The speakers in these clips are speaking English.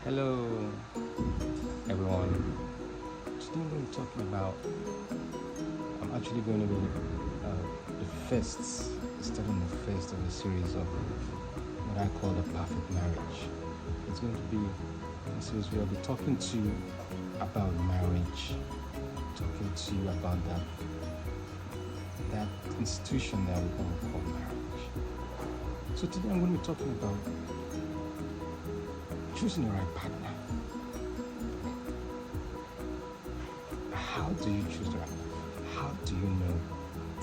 Hello, everyone. Today I'm going to be talking about. I'm actually going to be starting the first of a series of what I call the perfect marriage. It's going to be a series where I'll be talking to you about marriage, talking to you about that institution that we all call marriage. So today I'm going to be talking about choosing the right partner. How do you choose the right partner? How do you know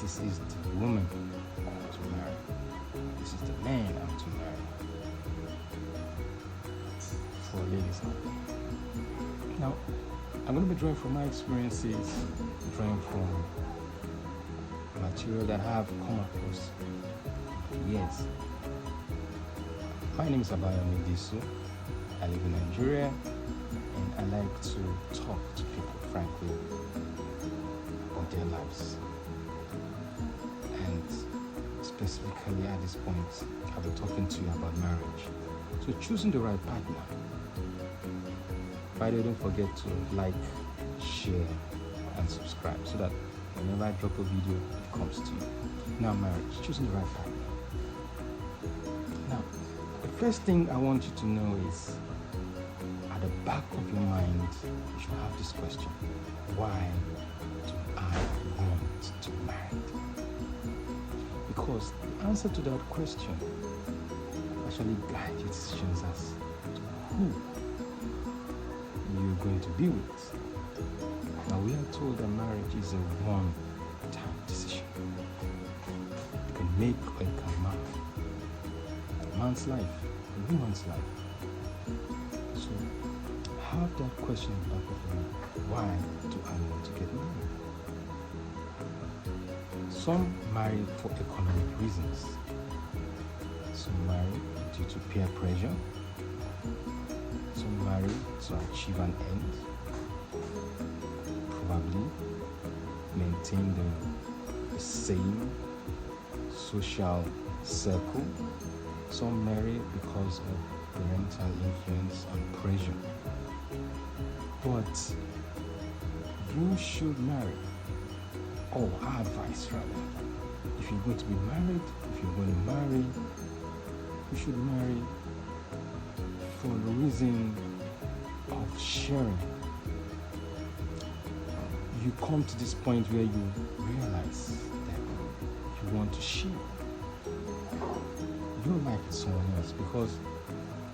this is the woman I'm to marry? This is the man I'm to marry? For ladies out there. Now, I'm going to be drawing from my experiences, drawing from material that I have come across years. My name is Abayomi Disu. I live in Nigeria, and I like to talk to people frankly about their lives. And specifically at this point, I'll be talking to you about marriage. So choosing the right partner. By the way, don't forget to like, share, and subscribe so that whenever I drop a video, it comes to you. Now, marriage, choosing the right partner. Now, the first thing I want you to know is, at the back of your mind, you should have this question: why do I want to be married? Because the answer to that question actually guides your decisions as to who you're going to be with. Now, we are told that marriage is a one-time decision. It can make or it can mar a man's life, a woman's life. So, have that question in the back of your mind: why do I want to get married? Some marry for economic reasons. Some marry due to peer pressure. Some marry to achieve an end. Probably maintain the same social circle. Some marry because of parental influence and pressure. But you should marry, or advice rather, if you're going to be married, if you're going to marry, you should marry for the reason of sharing. You come to this point where you realize that you want to share your life with someone else, because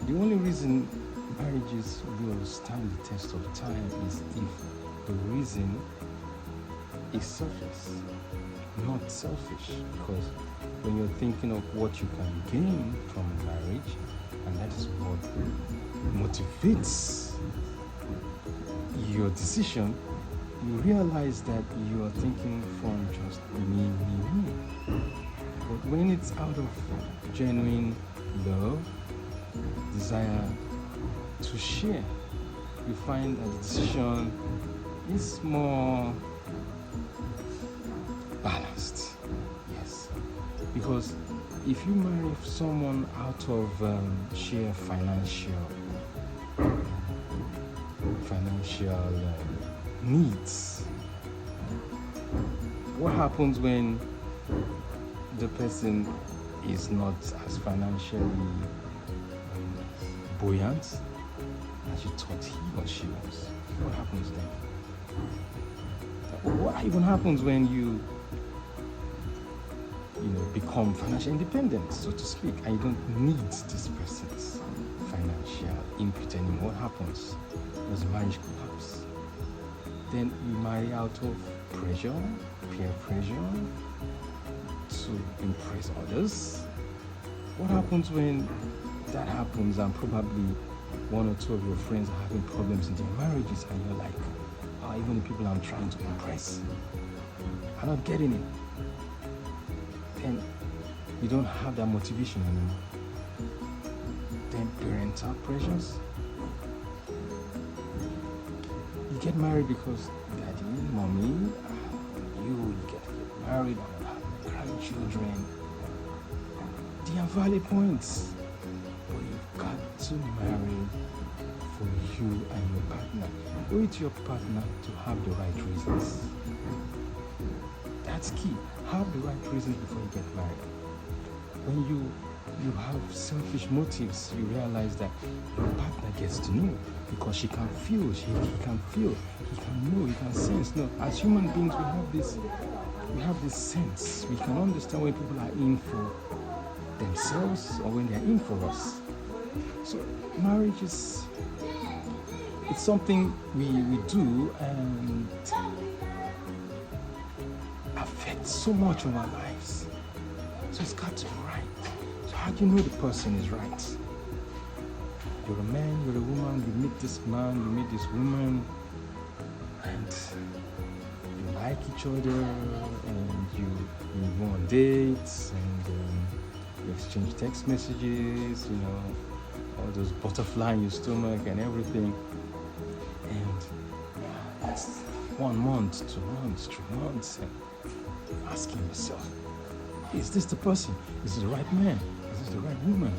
the only reason marriages will stand the test of time is if the reason is selfless, not selfish. Because when you're thinking of what you can gain from marriage, and that is what motivates your decision, you realize that you are thinking from just me. But when it's out of genuine love, desire to share, you find that the decision is more balanced. Yes. Because if you marry someone out of sheer financial needs, what happens when the person is not as financially buoyant as you thought he or she was? What happens then? What even happens when you become financially independent, so to speak, and you don't need this person's financial input anymore? What happens? Does marriage collapse? Then you marry out of pressure, peer pressure, to impress others. What happens when that happens and probably one or two of your friends are having problems in their marriages, and you're like, oh, even the people I'm trying to impress are not getting it? Then you don't have that motivation anymore. Then parental pressures. You get married because daddy, mommy, you get married, I will have grandchildren. They are valid points. But you've got to marry for for you and your partner. Owe it to your partner to have the right reasons. That's key. Have the right reasons before you get married. When you have selfish motives, you realize that your partner gets to know, because she can feel, he can feel, he can know, he can sense. No, as human beings, we have this sense. We can understand when people are in for themselves or when they're in for us. So marriage it's something we do and affects so much of our lives. So it's got to be right. So how do you know the person is right? You're a man, you're a woman, you meet this man, you meet this woman, and you like each other, and you go on dates, and you exchange text messages, all those butterfly in your stomach and everything. And that's 1 month, 2 months, 3 months, and you're asking yourself, is this the person? Is this the right man? Is this the right woman?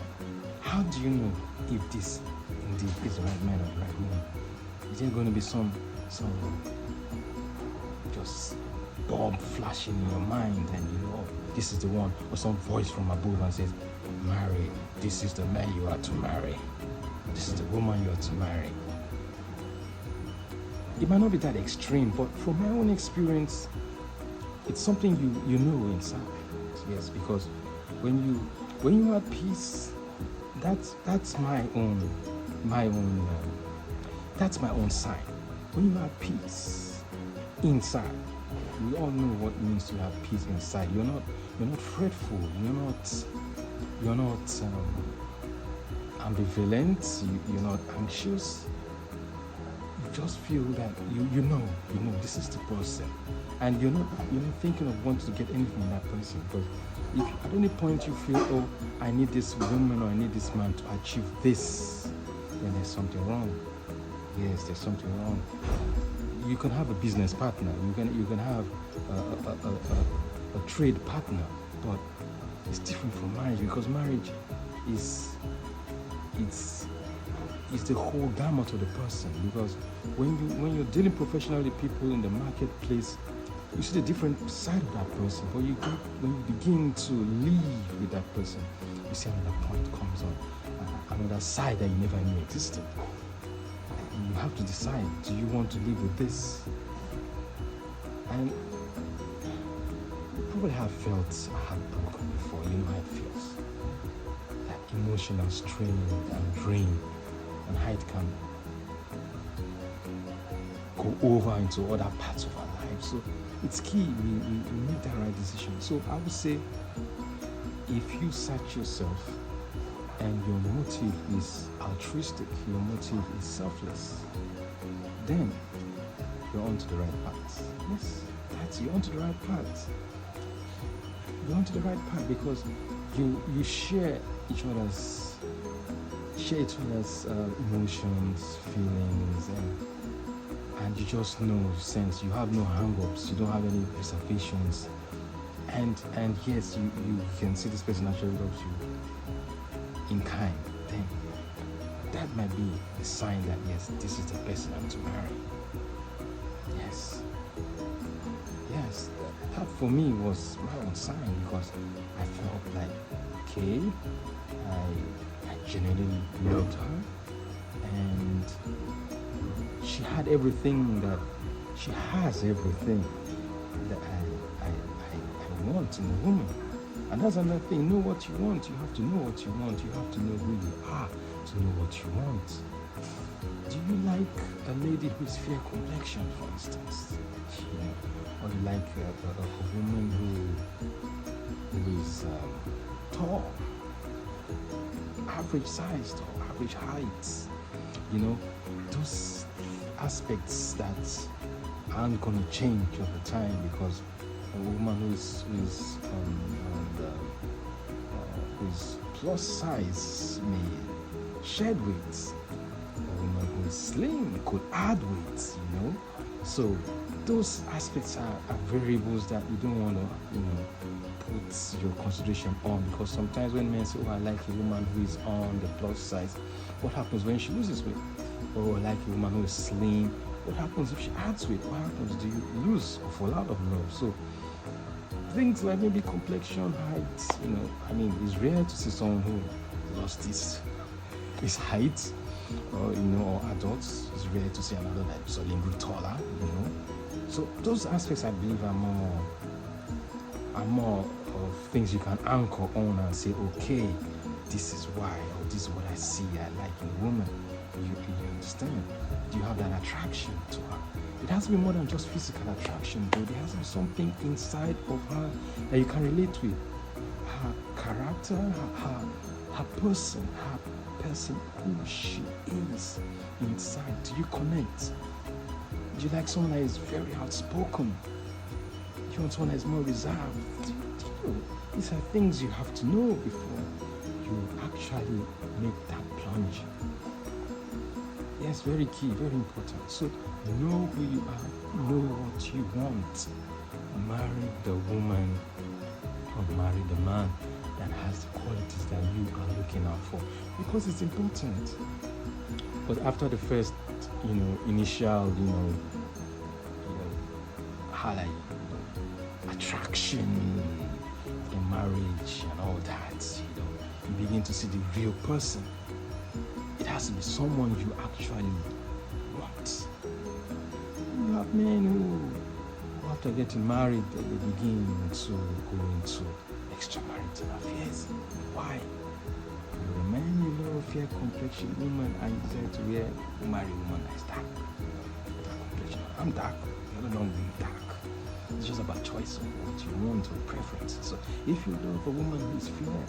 How do you know if this indeed is the right man or the right woman? Is there going to be some just bulb flashing in your mind and this is the one, or some voice from above and says, marry, this is the man you are to marry, this is the woman you are to marry? It might not be that extreme, but from my own experience, it's something you know inside. Yes, because when you are at peace, that's my own that's my own sign. When you are at peace inside, we all know what it means to have peace inside. You're not fretful. You're not ambivalent. You're not anxious. You just feel that you know this is the person, and you're not thinking of wanting to get anything from that person. Because if at any point you feel, oh, I need this woman or I need this man to achieve this, then there's something wrong. Yes, there's something wrong. You can have a business partner. You can have a trade partner, but it's different from marriage, because marriage is the whole gamut of the person. Because when you're dealing professionally with people in the marketplace, you see the different side of that person. But when you begin to live with that person, you see another point comes on, another side that you never knew existed. And you have to decide, do you want to live with this? And you probably have felt heartbroken before. You know how it feels. That emotional strain and drain, and how it can go over into other parts of our lives. So it's key we make that right decision. So I would say, if you search yourself and your motive is altruistic, your motive is selfless, then you're onto the right path. Yes, you're onto the right path. You're onto the right path because you share each other's emotions, feelings, and you just know, sense. You have no hang-ups. You don't have any reservations. And yes, you can see this person actually loves you in kind. Then that might be a sign that yes, this is the person I'm to marry. Yes, that for me was my own sign, because I felt like, okay, I genuinely loved her, and she had everything that she has everything that I want in a woman. And that's another thing. Know what you want. You have to know what you want. You have to know who you are to know what you want. Do you like a lady who's fair complexion, for instance? Or you like a woman who is tall, average size, or average height? Those aspects that aren't going to change over time, because a woman who's plus size may shed weight. A woman who is slim could add weight, So those aspects are variables that you don't want to, put your consideration on, because sometimes when men say, oh, I like a woman who is on the plus size, what happens when she loses weight? or like a woman who is slim. What happens if she adds weight? What happens? Do you lose or fall out of love? So things like maybe complexion, height, it's rare to see someone who lost his height, or adults. It's rare to see another that suddenly grew taller, So those aspects, I believe, are more of things you can anchor on and say, okay, this is why, or this is what I see I like in a woman. You understand? Do you have that attraction to her? It has to be more than just physical attraction, but there has to be something inside of her that you can relate with. Her character, her person who she is inside. Do you connect? Do you like someone that is very outspoken? Do you want someone that is more reserved? These are things you have to know before you actually make that plunge. Yes, very key, very important. So know who you are, know what you want. Marry the woman or marry the man that has the qualities that you are looking out for, because it's important. But after the first, initial, highlight, attraction, the marriage and all that, you begin to see the real person. It has to be someone you actually want. You have men who, after getting married, they begin to go into extramarital affairs. Why? You're a man, you love fair complexion woman, and you decide to marry a woman that is dark. Complexion. I'm dark. You're not really dark. It's just about choice of what you want or preference. So if you love a woman who is fair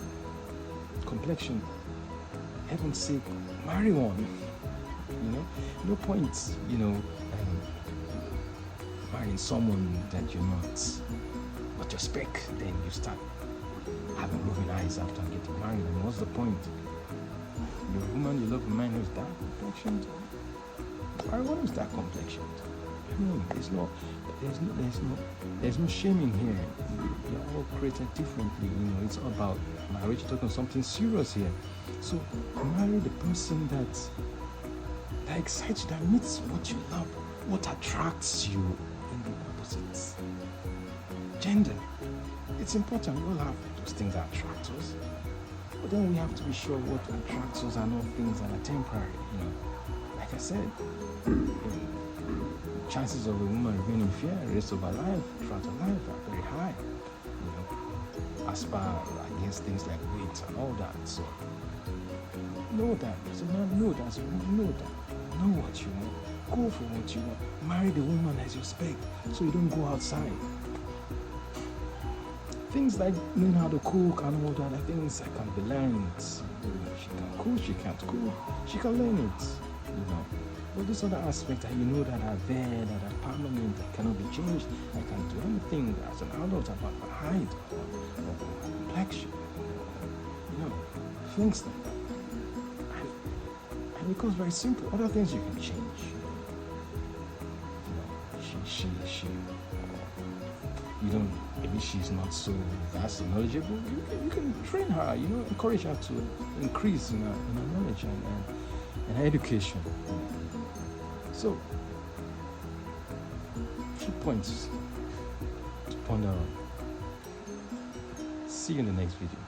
complexion, heaven's sake, marry one. No point, marrying someone that you're not your spec. Then you start having roving eyes after getting married. And what's the point? You're a woman, you love a man who's dark complexioned. Marry one who's dark complexioned. There's no shaming here. You're all created differently. It's all about marriage. You're talking something serious here. So marry the person that excites you, that meets what you love, what attracts you in the opposites. Gender. It's important. We all have those things that attract us. But then we have to be sure what attracts us are not things that are temporary. Like I said, chances of a woman remaining fair rest of her life, throughout her life, are very high. As far against things like weight and all that. So know that. So now know that. So know that. Know what you want. Go for what you want. Marry the woman as you expect, so you don't go outside. Things like knowing how to cook and all that are things that can be learned. She can cook, she can't cook, she can learn it. But these other aspects that that are there, that are permanent, that cannot be changed. I can't do anything as an adult about my height or complexion. Things like that. And it becomes very simple. Other things you can change. Maybe she's not so vast and knowledgeable. You can train her, encourage her to increase in her knowledge and her education. So, few points to ponder on. See you in the next video.